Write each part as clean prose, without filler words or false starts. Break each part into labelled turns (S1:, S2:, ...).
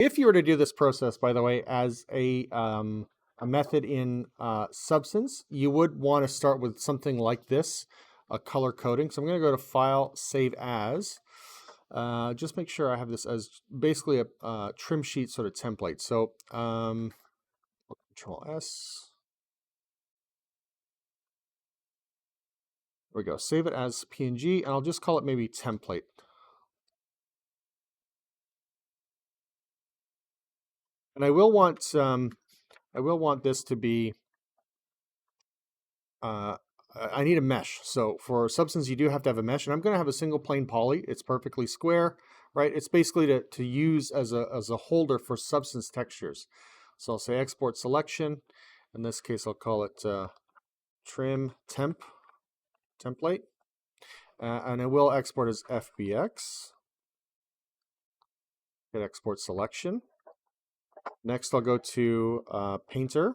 S1: If you were to do this process, by the way, as a method in Substance, you would want to start with something like this, a color coding. So I'm going to go to File, Save As. Just make sure I have this as basically a trim sheet sort of template. So Control S. There we go. Save it as PNG, and I'll just call it maybe template. And I will want this to be. I need a mesh. So for Substance, you do have to have a mesh, and I'm going to have a single plane poly. It's perfectly square, right? It's basically to use as a holder for Substance textures. So I'll say export selection. In this case, I'll call it trim template, and it will export as FBX. Hit export selection. Next, I'll go to Painter.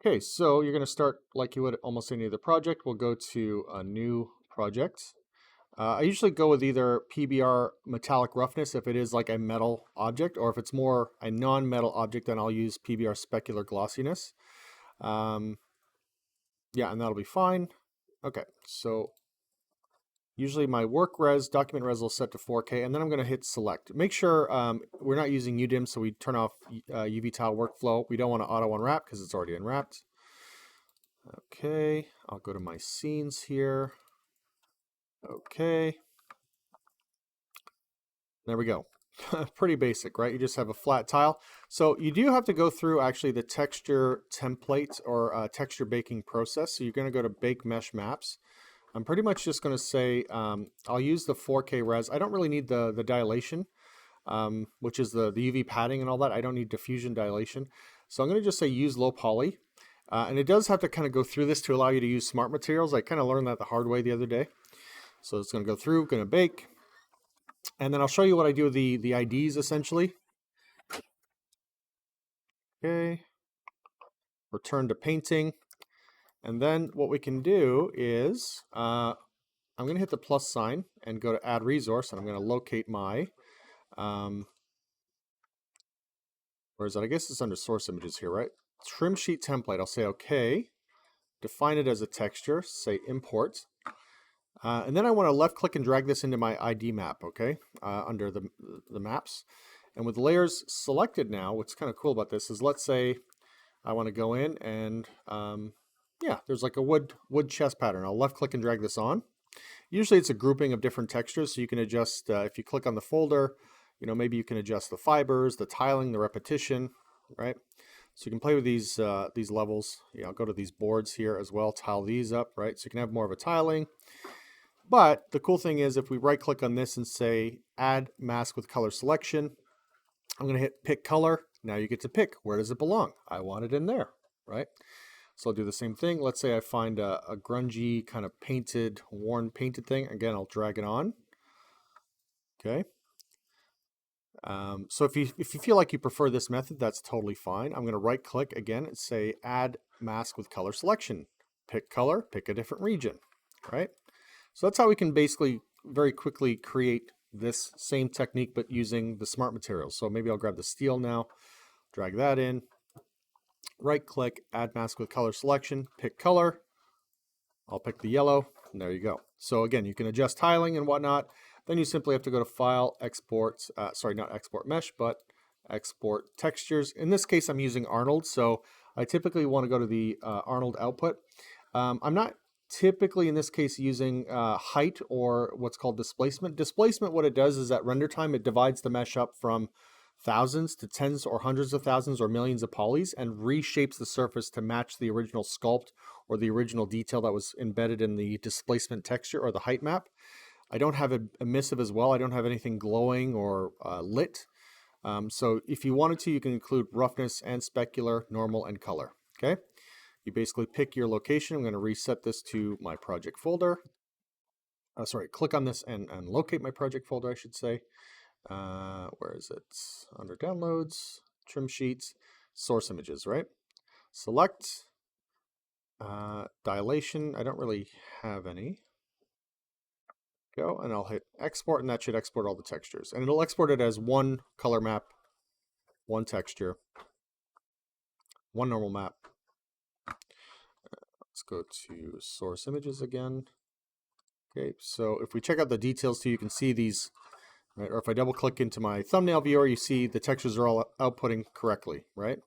S1: Okay, so you're going to start like you would almost any other project. We'll go to a new project. I usually go with either PBR metallic roughness if it is like a metal object, or if it's more a non-metal object, then I'll use PBR specular glossiness. Yeah, and that'll be fine. Okay, so usually my work res, document res will set to 4K, and then I'm going to hit select. Make sure we're not using UDIM, so we turn off UV tile workflow. We don't want to auto unwrap because it's already unwrapped. Okay, I'll go to my scenes here. Okay. There we go. Pretty basic, right? You just have a flat tile. So you do have to go through actually the texture template or texture baking process. So you're going to go to Bake Mesh Maps. I'm pretty much just going to say I'll use the 4K res. I don't really need the dilation, which is the UV padding and all that. I don't need diffusion dilation. So I'm going to just say use low poly. And it does have to kind of go through this to allow you to use smart materials. I kind of learned that the hard way the other day. So it's going to go through, going to bake. And then I'll show you what I do with the IDs essentially. Okay. Return to painting. And then what we can do is I'm going to hit the plus sign and go to add resource, and I'm going to locate my where is that? I guess it's under source images here, right? Trim sheet template. I'll say okay. Define it as a texture. Say import. And then I want to left click and drag this into my ID map, okay? Under the maps. And with layers selected now, what's kind of cool about this is, let's say I want to go in and yeah, there's like a wood chest pattern. I'll left click and drag this on. Usually it's a grouping of different textures, so you can adjust, if you click on the folder, you know, maybe you can adjust the fibers, the tiling, the repetition, right? So you can play with these levels. You know, go to these boards here as well, tile these up, right? So you can have more of a tiling. But the cool thing is, if we right click on this and say add mask with color selection, I'm going to hit pick color. Now you get to pick, where does it belong? I want it in there, right? So I'll do the same thing. Let's say I find a grungy kind of painted, worn painted thing. Again, I'll drag it on. Okay. So if you feel like you prefer this method, that's totally fine. I'm going to right click again and say add mask with color selection. Pick color, pick a different region, right? So that's how we can basically very quickly create this same technique, but using the smart materials. So maybe I'll grab the steel now, drag that in, right click, add mask with color selection, pick color. I'll pick the yellow, and there you go. So again, you can adjust tiling and whatnot. Then you simply have to go to File, Export, sorry, not Export Mesh, but Export Textures. In this case, I'm using Arnold, so I typically want to go to the Arnold output. I'm not typically in this case using height or what's called displacement. Displacement, what it does is at render time, it divides the mesh up from thousands to tens or hundreds of thousands or millions of polys and reshapes the surface to match the original sculpt or the original detail that was embedded in the displacement texture or the height map. I don't have emissive as well. I don't have anything glowing or lit. So if you wanted to, you can include roughness and specular, normal, and color. Okay. You basically pick your location. I'm going to reset this to my project folder. Sorry, click on this and locate my project folder, I should say. Where is it? Under downloads, trim sheets, source images, right? Select dilation. I don't really have any. Go, and I'll hit export, and that should export all the textures. And it'll export it as one color map, one texture, one normal map. Let's go to source images again. Okay, so if we check out the details too, you can see these, right? Or if I double click into my thumbnail viewer, you see the textures are all outputting correctly, right?